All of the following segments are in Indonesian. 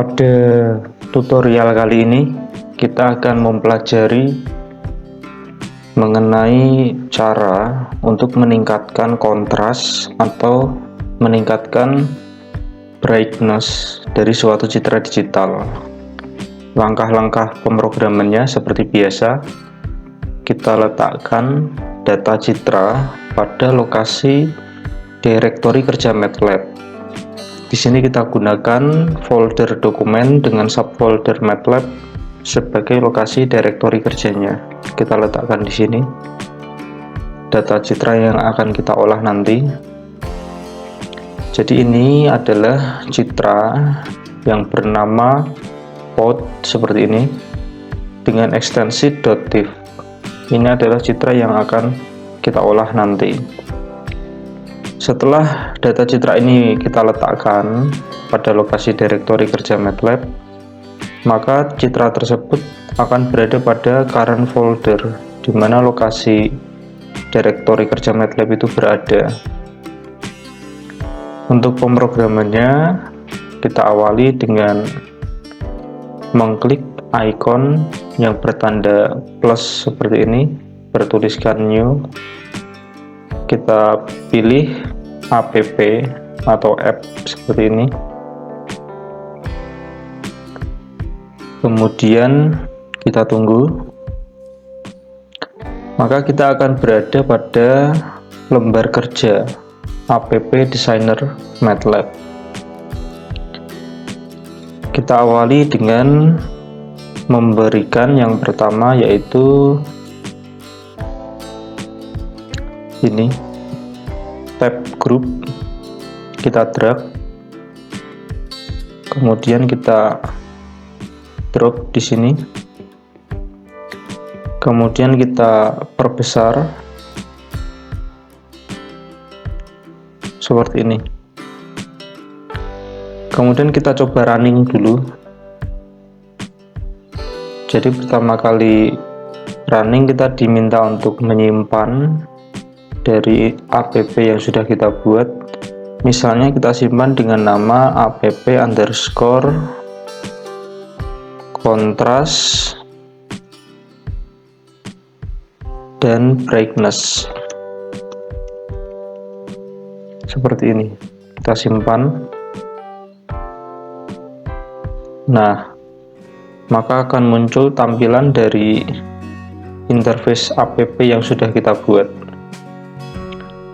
Pada tutorial kali ini kita akan mempelajari mengenai cara untuk meningkatkan kontras atau meningkatkan brightness dari suatu citra digital. Langkah-langkah pemrogramannya seperti biasa, kita letakkan data citra pada lokasi direktori kerja MATLAB. Di sini kita gunakan folder dokumen dengan subfolder MATLAB sebagai lokasi direktori kerjanya. Kita letakkan di sini data citra yang akan kita olah nanti. Jadi ini adalah citra yang bernama pod seperti ini dengan ekstensi .tif. Ini adalah citra yang akan kita olah nanti. Setelah data citra ini kita letakkan pada lokasi direktori kerja MATLAB, maka citra tersebut akan berada pada current folder, di mana lokasi direktori kerja MATLAB itu berada. Untuk pemrogramannya, kita awali dengan mengklik icon yang bertanda plus seperti ini, bertuliskan new. Kita pilih app atau app seperti ini, kemudian kita tunggu, maka kita akan berada pada lembar kerja app designer MATLAB. Kita awali dengan memberikan yang pertama, yaitu ini tab group. Kita drag, kemudian kita drop di sini, kemudian kita perbesar seperti ini. Kemudian kita coba running dulu. Jadi pertama kali running kita diminta untuk menyimpan dari app yang sudah kita buat. Misalnya kita simpan dengan nama app_kontras dan brightness seperti ini. Kita simpan. Nah, maka akan muncul tampilan dari interface app yang sudah kita buat.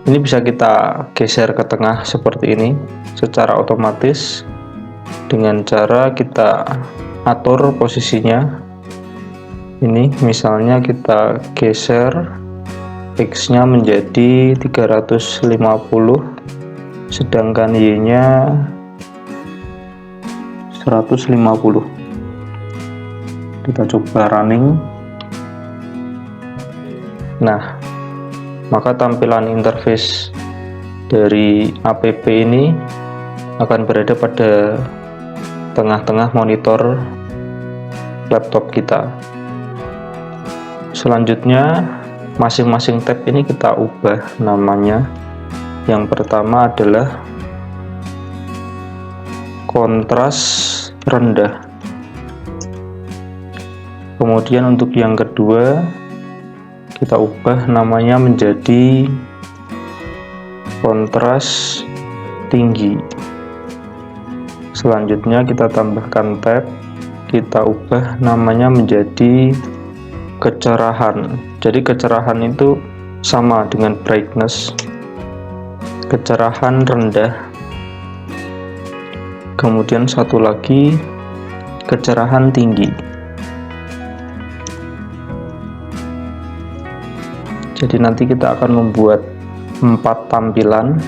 Ini bisa kita geser ke tengah seperti ini secara otomatis dengan cara kita atur posisinya. Ini misalnya kita geser X nya menjadi 350, sedangkan Y nya 150. Kita coba running. Nah, maka tampilan interface dari app ini akan berada pada tengah-tengah monitor laptop kita. Selanjutnya, masing-masing tab ini kita ubah namanya. Yang pertama adalah kontras rendah. Kemudian untuk yang kedua, kita ubah namanya menjadi kontras tinggi. Selanjutnya kita tambahkan tab, kita ubah namanya menjadi kecerahan. Jadi kecerahan itu sama dengan brightness, kecerahan rendah. Kemudian satu lagi, kecerahan tinggi. Jadi nanti kita akan membuat 4 tampilan,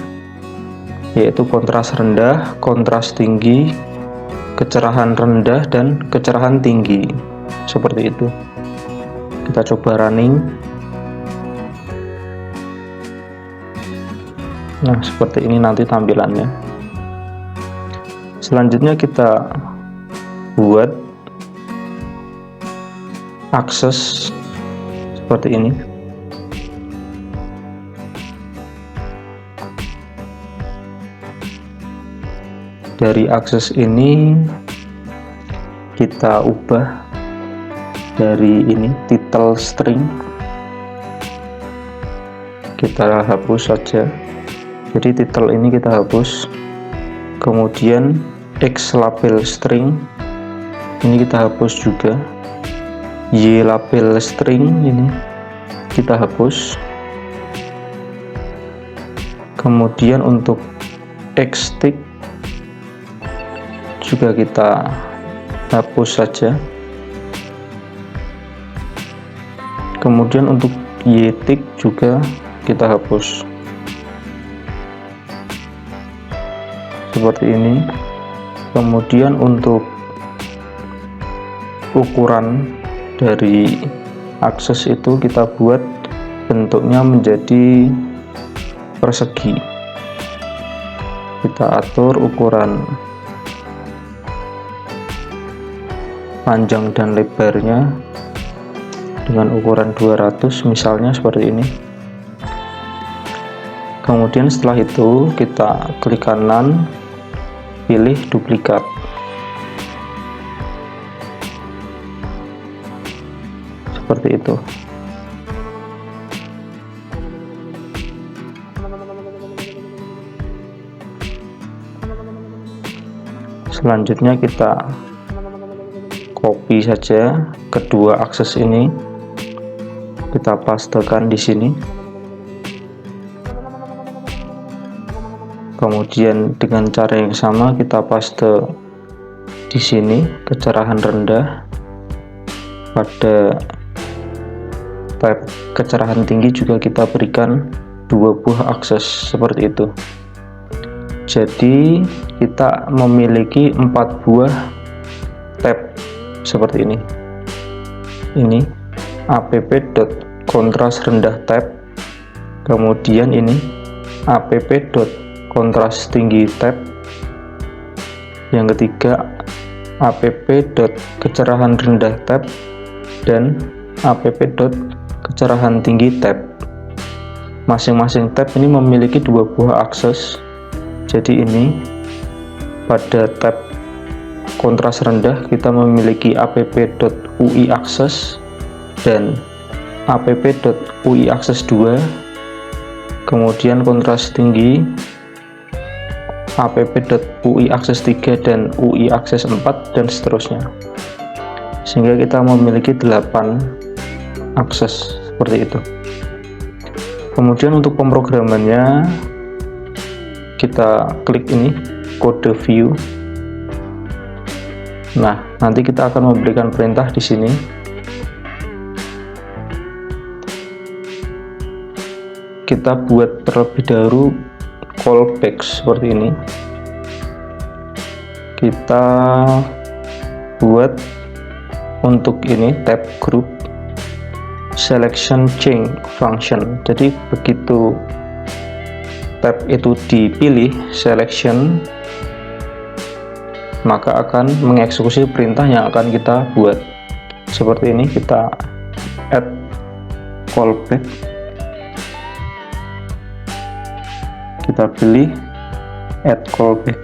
yaitu kontras rendah, kontras tinggi, kecerahan rendah, dan kecerahan tinggi. Seperti itu. Kita coba running. Nah, seperti ini nanti tampilannya. Selanjutnya kita buat akses seperti ini. Dari akses ini kita ubah dari ini title string, kita hapus saja. Jadi title ini kita hapus, kemudian X label string ini kita hapus juga, Y label string ini kita hapus, kemudian untuk X tick juga kita hapus saja, kemudian untuk Y tick juga kita hapus seperti ini. Kemudian untuk ukuran dari akses itu kita buat bentuknya menjadi persegi, kita atur ukuran panjang dan lebarnya dengan ukuran 200 misalnya seperti ini. Kemudian setelah itu kita klik kanan, pilih duplikat, seperti itu. Selanjutnya kita copy saja kedua akses ini, kita pastekan di sini. Kemudian dengan cara yang sama kita paste di sini kecerahan rendah, pada tab kecerahan tinggi juga kita berikan 2 buah akses seperti itu. Jadi kita memiliki 4 buah tab seperti ini. Ini app.kontras rendah tab, kemudian ini app.kontras tinggi tab, yang ketiga app.kecerahan rendah tab, dan app.kecerahan tinggi tab. Masing-masing tab ini memiliki 2 buah akses. Jadi ini pada tab kontras rendah kita memiliki app.ui akses dan app.ui akses 2, kemudian kontras tinggi app.ui akses 3 dan UI akses 4 dan seterusnya, sehingga kita memiliki 8 akses seperti itu. Kemudian untuk pemrogramannya kita klik ini kode view. Nah, nanti kita akan memberikan perintah di sini. Kita buat terlebih dahulu callback seperti ini. Kita buat untuk ini tab group selection change function. Jadi begitu tab itu dipilih selection, maka akan mengeksekusi perintah yang akan kita buat. Seperti ini, kita add callback, kita pilih add callback.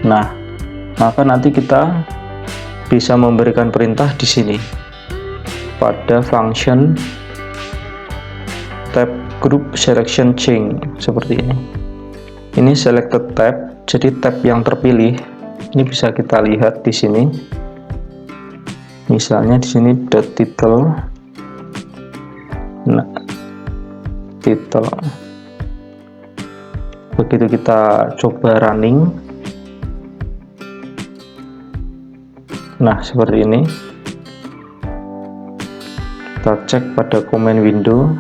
Nah, maka nanti kita bisa memberikan perintah di sini pada function tab group selection change seperti ini. Ini selected tab, jadi tab yang terpilih ini bisa kita lihat di sini. Misalnya di sini dot title. Nah, title. Begitu kita coba running, nah seperti ini. Kita cek pada command window.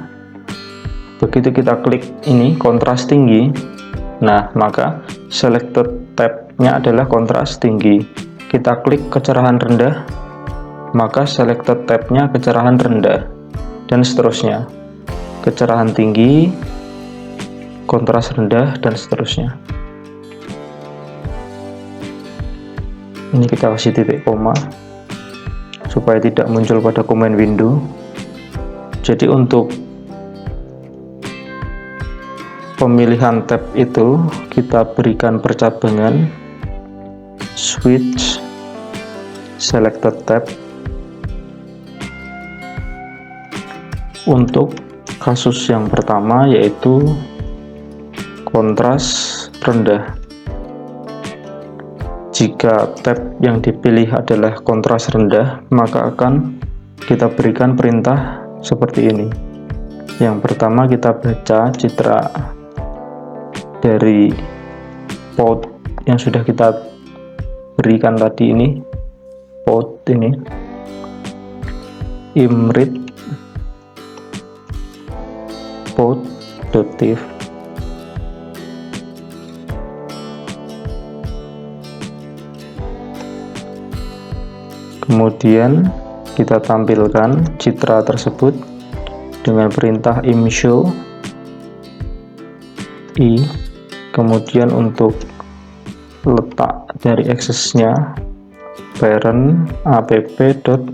Begitu kita klik ini kontras tinggi, nah maka selected tab-nya adalah kontras tinggi. Kita klik kecerahan rendah, maka selected tab-nya kecerahan rendah, dan seterusnya. Kecerahan tinggi, kontras rendah, dan seterusnya. Ini kita kasih titik koma supaya tidak muncul pada command window. Jadi untuk pemilihan tab itu kita berikan percabangan switch selected tab. Untuk kasus yang pertama yaitu kontras rendah. Jika tab yang dipilih adalah kontras rendah, maka akan kita berikan perintah seperti ini. Yang pertama, kita baca citra dari paut yang sudah kita berikan tadi ini, paut ini, imread paut.div. Kemudian kita tampilkan citra tersebut dengan perintah imshow i. Kemudian untuk letak dari aksesnya parent app.uiAccess.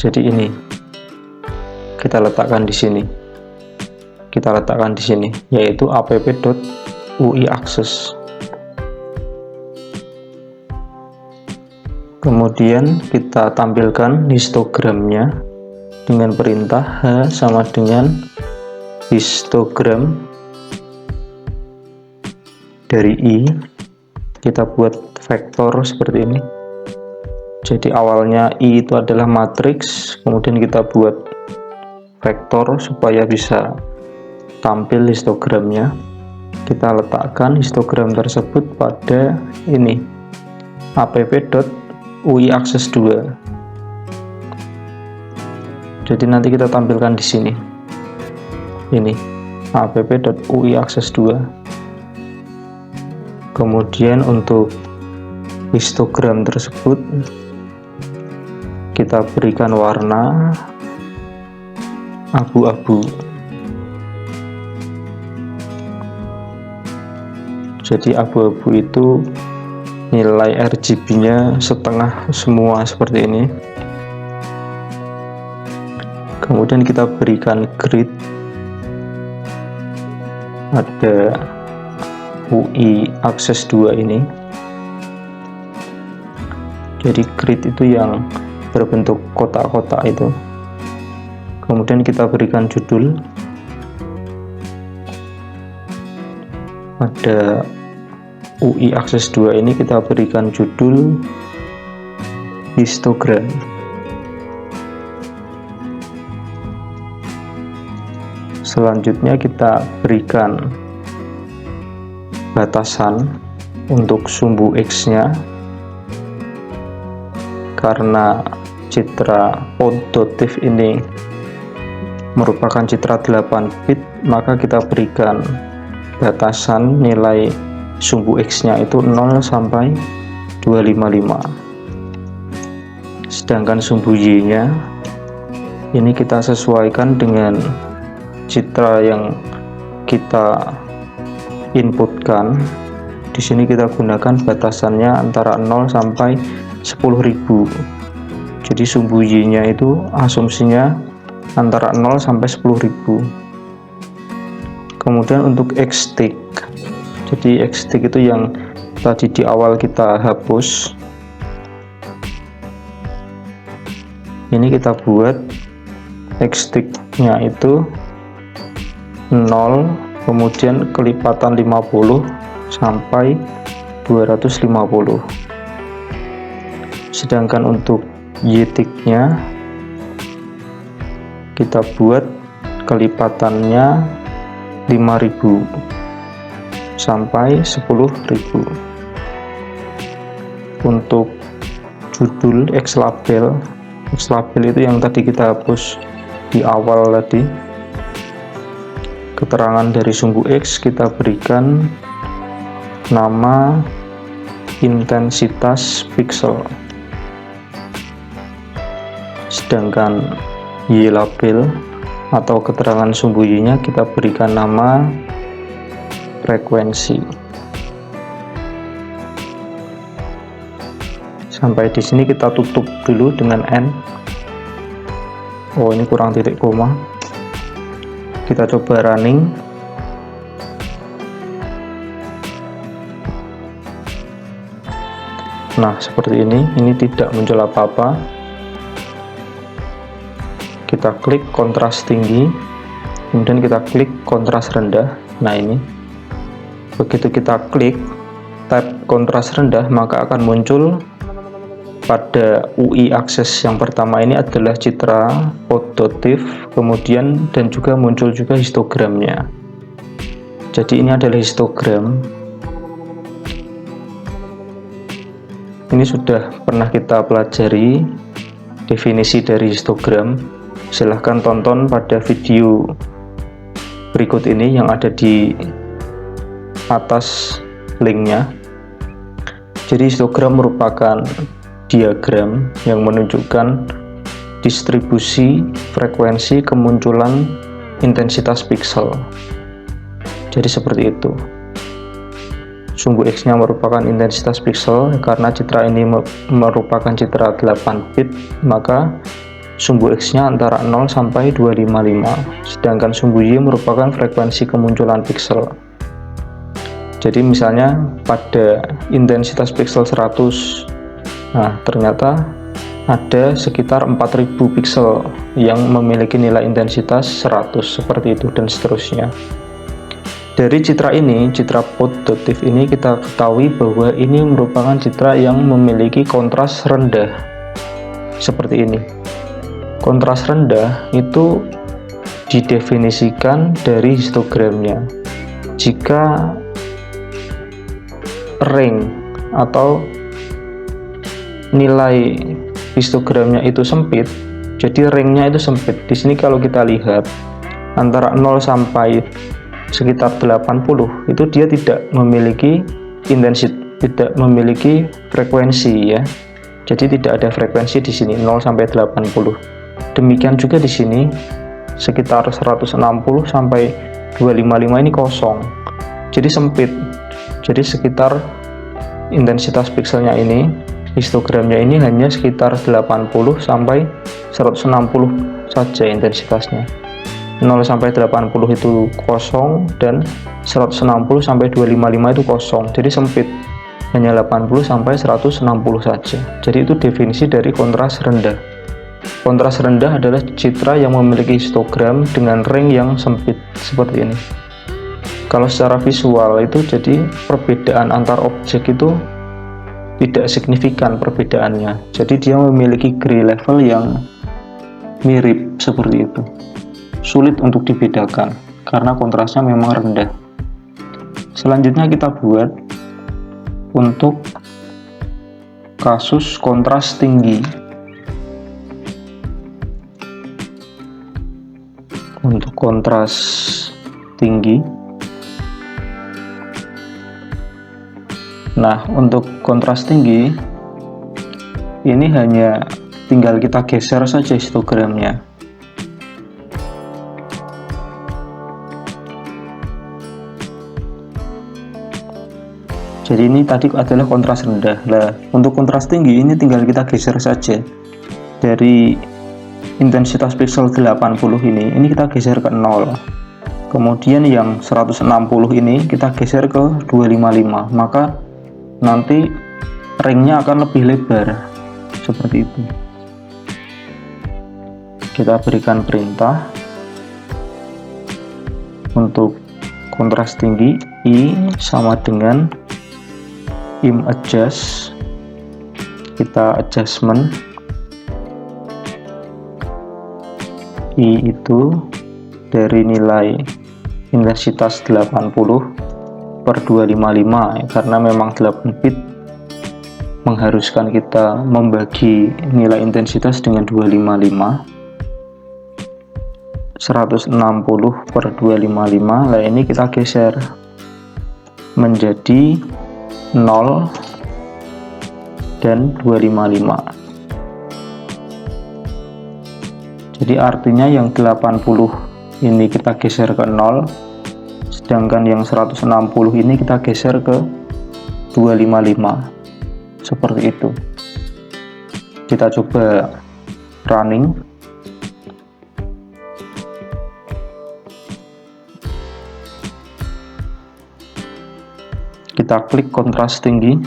Jadi ini kita letakkan di sini. Kita letakkan di sini yaitu app.uiAccess. Kemudian kita tampilkan histogramnya dengan perintah H sama dengan histogram dari I. Kita buat vektor seperti ini. Jadi awalnya I itu adalah matriks, kemudian kita buat vektor supaya bisa tampil histogramnya. Kita letakkan histogram tersebut pada ini, app.uiAccess 2. Jadi nanti kita tampilkan di sini. Ini app.uiAccess 2. Kemudian untuk histogram tersebut kita berikan warna abu-abu. Jadi abu-abu itu nilai RGB-nya setengah semua seperti ini. Kemudian kita berikan grid, ada uiAccess 2 ini. Jadi grid itu yang berbentuk kotak-kotak itu. Kemudian kita berikan judul, pada uiAccess 2 ini kita berikan judul histogram. Selanjutnya kita berikan batasan untuk sumbu X-nya. Karena citra paut.div ini merupakan citra 8 bit, maka kita berikan batasan nilai sumbu X-nya itu 0 sampai 255. Sedangkan sumbu Y-nya ini kita sesuaikan dengan citra yang kita inputkan. Di sini kita gunakan batasannya antara 0 sampai 10.000. Jadi sumbu Y-nya itu asumsinya antara 0 sampai 10.000. Kemudian untuk X-tick. Jadi X-tick itu yang tadi di awal kita hapus. Ini kita buat X-tick-nya itu 0, kemudian kelipatan 50 sampai 250. Sedangkan untuk Y-tick-nya kita buat kelipatannya 5.000 sampai 10.000. Untuk judul X-label itu yang tadi kita hapus di awal tadi. Keterangan dari sumbu X kita berikan nama intensitas pixel. Sedangkan Y-label atau keterangan sumbu Y-nya kita berikan nama frekuensi. Sampai di sini kita tutup dulu dengan N. Oh, ini kurang titik koma. Kita coba running. Nah, seperti ini tidak muncul apa-apa. Kita klik kontras tinggi, kemudian kita klik kontras rendah. Nah, ini begitu kita klik tab kontras rendah, maka akan muncul pada UI akses yang pertama ini adalah citra, fototif, kemudian dan juga muncul juga histogramnya. Jadi ini adalah histogram. Ini sudah pernah kita pelajari definisi dari histogram. Silahkan tonton pada video berikut ini yang ada di atas linknya. Jadi histogram merupakan diagram yang menunjukkan distribusi frekuensi kemunculan intensitas pixel. Jadi seperti itu. Sumbu X-nya merupakan intensitas pixel. Karena citra ini merupakan citra 8 bit, maka sumbu X-nya antara 0 sampai 255, sedangkan sumbu Y merupakan frekuensi kemunculan pixel. Jadi misalnya pada intensitas pixel 100, nah ternyata ada sekitar 4000 pixel yang memiliki nilai intensitas 100, seperti itu dan seterusnya. Dari citra ini, citra fototif ini, kita ketahui bahwa ini merupakan citra yang memiliki kontras rendah, seperti ini. Kontras rendah itu didefinisikan dari histogramnya. Jika ring atau nilai histogramnya itu sempit, jadi ringnya itu sempit. Di sini kalau kita lihat antara 0 sampai sekitar 80 itu dia tidak memiliki intensitas, tidak memiliki frekuensi ya. Jadi tidak ada frekuensi di sini 0 sampai 80. Demikian juga di sini sekitar 160 sampai 255 ini kosong. Jadi sempit. Jadi sekitar intensitas pixelnya ini, histogramnya ini hanya sekitar 80 sampai 160 saja intensitasnya. 0 sampai 80 itu kosong dan 160 sampai 255 itu kosong. Jadi sempit. Hanya 80 sampai 160 saja. Jadi itu definisi dari kontras rendah. Kontras rendah adalah citra yang memiliki histogram dengan ring yang sempit seperti ini. Kalau secara visual itu jadi perbedaan antar objek itu tidak signifikan perbedaannya. Jadi dia memiliki gray level yang mirip seperti itu. Sulit untuk dibedakan karena kontrasnya memang rendah. Selanjutnya kita buat untuk kasus kontras tinggi. Untuk kontras tinggi, nah untuk kontras tinggi ini hanya tinggal kita geser saja histogramnya. Jadi ini tadi adalah kontras rendah. Nah, untuk kontras tinggi ini tinggal kita geser saja dari intensitas pixel 80 ini kita geser ke 0. Kemudian yang 160 ini kita geser ke 255. Maka nanti ringnya akan lebih lebar seperti itu. Kita berikan perintah untuk kontras tinggi I sama dengan adjust. Kita adjustment I itu dari nilai intensitas 80 per 255 karena memang 8 bit mengharuskan kita membagi nilai intensitas dengan 255. 160 per 255. Nah ini kita geser menjadi 0 dan 255. Jadi artinya yang 80 ini kita geser ke 0, sedangkan yang 160 ini kita geser ke 255. Seperti itu. Kita coba running. Kita klik kontras tinggi.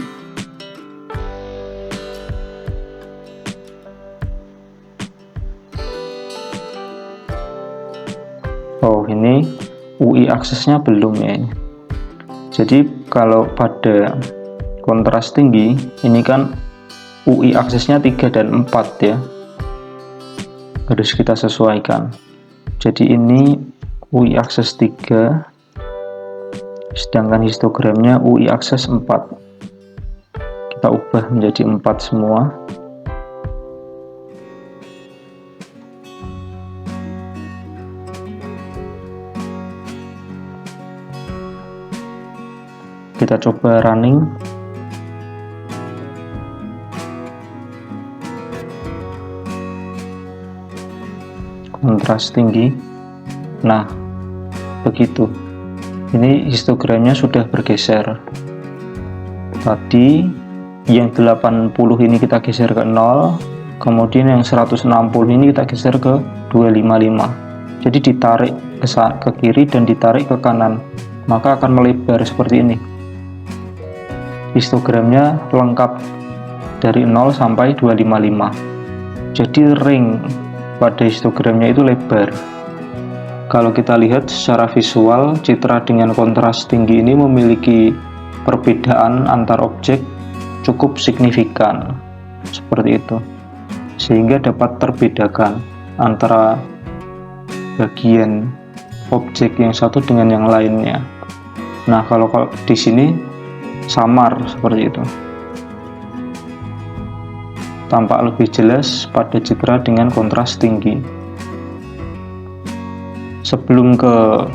UI aksesnya belum ya. Jadi kalau pada kontras tinggi ini kan UI aksesnya 3 dan 4 ya, harus kita sesuaikan. Jadi ini UI akses 3, sedangkan histogramnya UI akses 4. Kita ubah menjadi 4 semua. Kita coba running. Kontras tinggi. Nah, begitu. Ini histogramnya sudah bergeser. Tadi yang 80 ini kita geser ke 0, kemudian yang 160 ini kita geser ke 255. Jadi ditarik ke kiri dan ditarik ke kanan, maka akan melebar seperti ini. Histogramnya lengkap dari 0 sampai 255. Jadi ring pada histogramnya itu lebar. Kalau kita lihat secara visual, citra dengan kontras tinggi ini memiliki perbedaan antar objek cukup signifikan, seperti itu, sehingga dapat terbedakan antara bagian objek yang satu dengan yang lainnya. Nah, kalau di sini samar seperti itu, tampak lebih jelas pada citra dengan kontras tinggi. Sebelum ke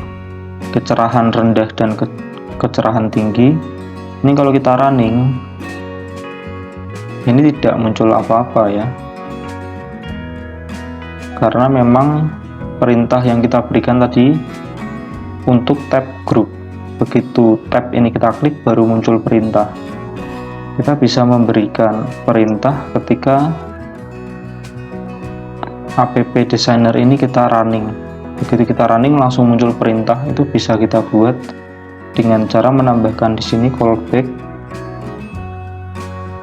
kecerahan rendah dan kecerahan tinggi, ini kalau kita running, ini tidak muncul apa-apa ya, karena memang perintah yang kita berikan tadi untuk tab group. Begitu tab ini kita klik, baru muncul perintah. Kita bisa memberikan perintah ketika app designer ini kita running. Begitu kita running langsung muncul perintah. Itu bisa kita buat dengan cara menambahkan di sini callback,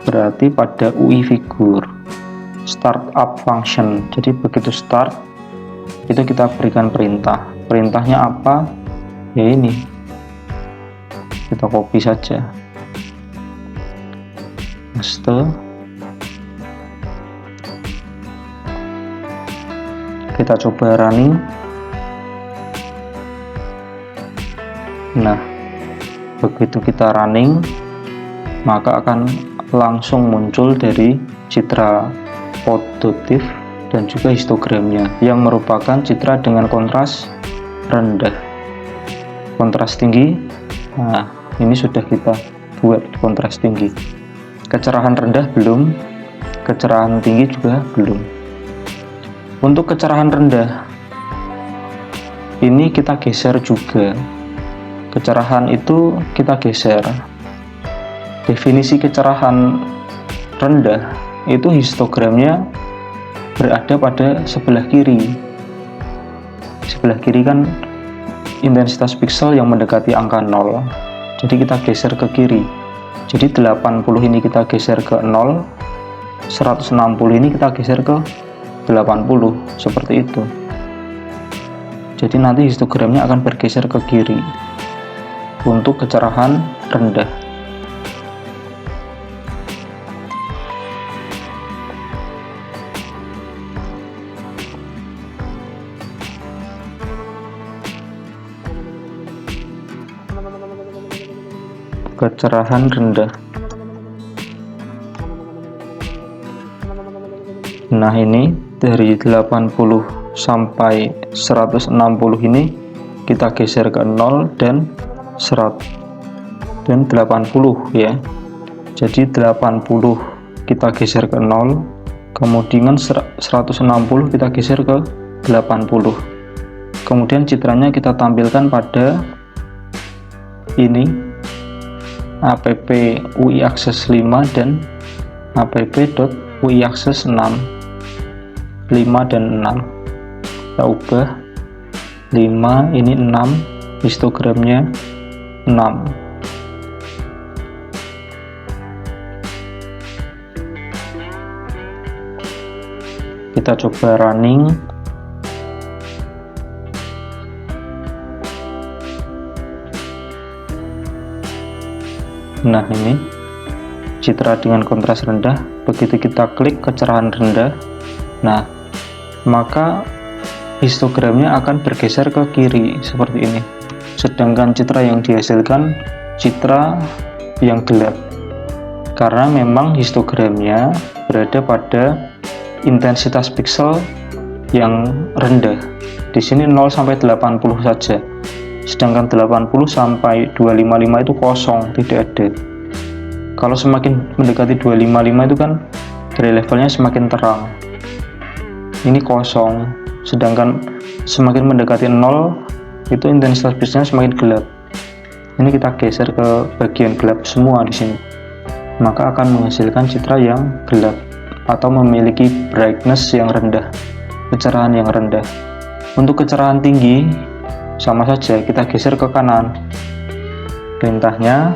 berarti pada UI figure startup function. Jadi begitu start itu kita berikan perintah. Perintahnya apa? Ya ini. Kita copy saja, paste, kita coba running. Nah, begitu kita running, maka akan langsung muncul dari citra positif dan juga histogramnya yang merupakan citra dengan kontras rendah. Kontras tinggi, nah ini sudah kita buat kontras tinggi. Kecerahan rendah belum, kecerahan tinggi juga belum. Untuk kecerahan rendah ini kita geser juga. Kecerahan itu kita geser. Definisi kecerahan rendah itu histogramnya berada pada sebelah kiri. Sebelah kiri kan intensitas pixel yang mendekati angka 0. Jadi kita geser ke kiri. Jadi 80 ini kita geser ke 0, 160 ini kita geser ke 80, seperti itu. Jadi nanti histogramnya akan bergeser ke kiri untuk kecerahan rendah. Kecerahan rendah. Nah, ini dari 80 sampai 160 ini kita geser ke 0 dan 100 dan 80 ya. Jadi 80 kita geser ke 0, kemudian 160 kita geser ke 80. Kemudian citranya kita tampilkan pada ini app UI Access 5 dan app.UI Access 6, 5 dan 6. Kita ubah 5, ini 6, histogramnya 6. Kita coba running. Nah, ini citra dengan kontras rendah. Begitu kita klik kecerahan rendah, nah maka histogramnya akan bergeser ke kiri seperti ini. Sedangkan citra yang dihasilkan citra yang gelap, karena memang histogramnya berada pada intensitas piksel yang rendah. Di sini 0 sampai 80 saja. Sedangkan 80 sampai 255 itu kosong, tidak ada. Kalau semakin mendekati 255 itu kan dari levelnya semakin terang. Ini kosong. Sedangkan semakin mendekati 0 itu intensitas pikselnya semakin gelap. Ini kita geser ke bagian gelap semua di sini. Maka akan menghasilkan citra yang gelap atau memiliki brightness yang rendah, kecerahan yang rendah. Untuk kecerahan tinggi sama saja, kita geser ke kanan. Perintahnya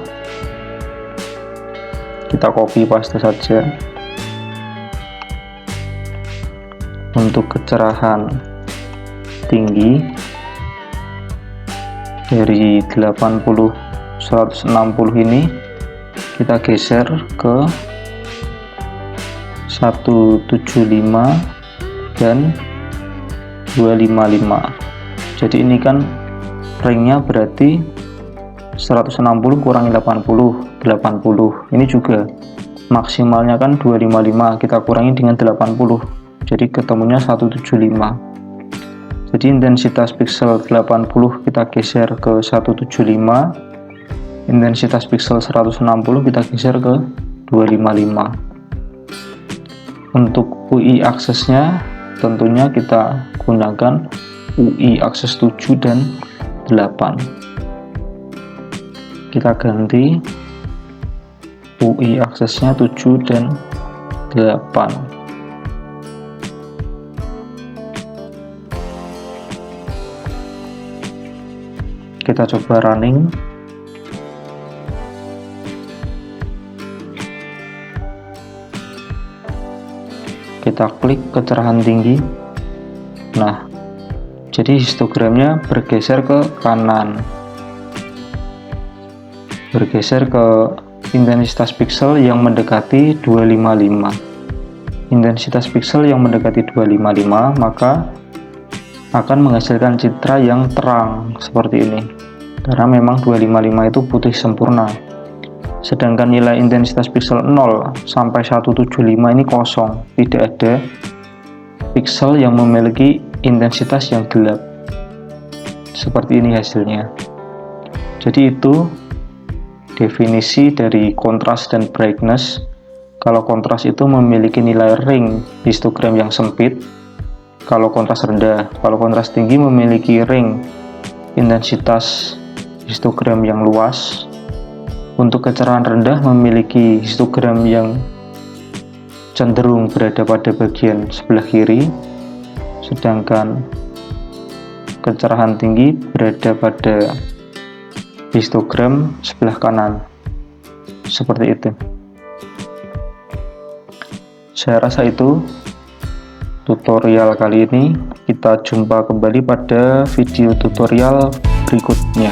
kita copy paste saja. Untuk kecerahan tinggi dari 80 160 ini kita geser ke 175 dan 255. Jadi ini kan ringnya berarti 160 kurangi 80, 80. Ini juga maksimalnya kan 255, kita kurangi dengan 80. Jadi ketemunya 175. Jadi intensitas piksel 80 kita geser ke 175. Intensitas piksel 160 kita geser ke 255. Untuk UI aksesnya tentunya kita gunakan UI akses 7 dan 8. Kita ganti UI aksesnya 7 dan 8. Kita coba running. Kita klik kecerahan tinggi. Nah, jadi histogramnya bergeser ke kanan, bergeser ke intensitas piksel yang mendekati 255. Intensitas piksel yang mendekati 255 maka akan menghasilkan citra yang terang seperti ini, karena memang 255 itu putih sempurna. Sedangkan nilai intensitas piksel 0 sampai 175 ini kosong, tidak ada piksel yang memiliki intensitas yang gelap. Seperti ini hasilnya. Jadi itu definisi dari kontras dan brightness. Kalau kontras itu memiliki nilai ring histogram yang sempit, kalau kontras rendah. Kalau kontras tinggi memiliki ring intensitas histogram yang luas. Untuk kecerahan rendah memiliki histogram yang cenderung berada pada bagian sebelah kiri, sedangkan kecerahan tinggi berada pada histogram sebelah kanan. Seperti itu. Saya rasa itu tutorial kali ini. Kita jumpa kembali pada video tutorial berikutnya.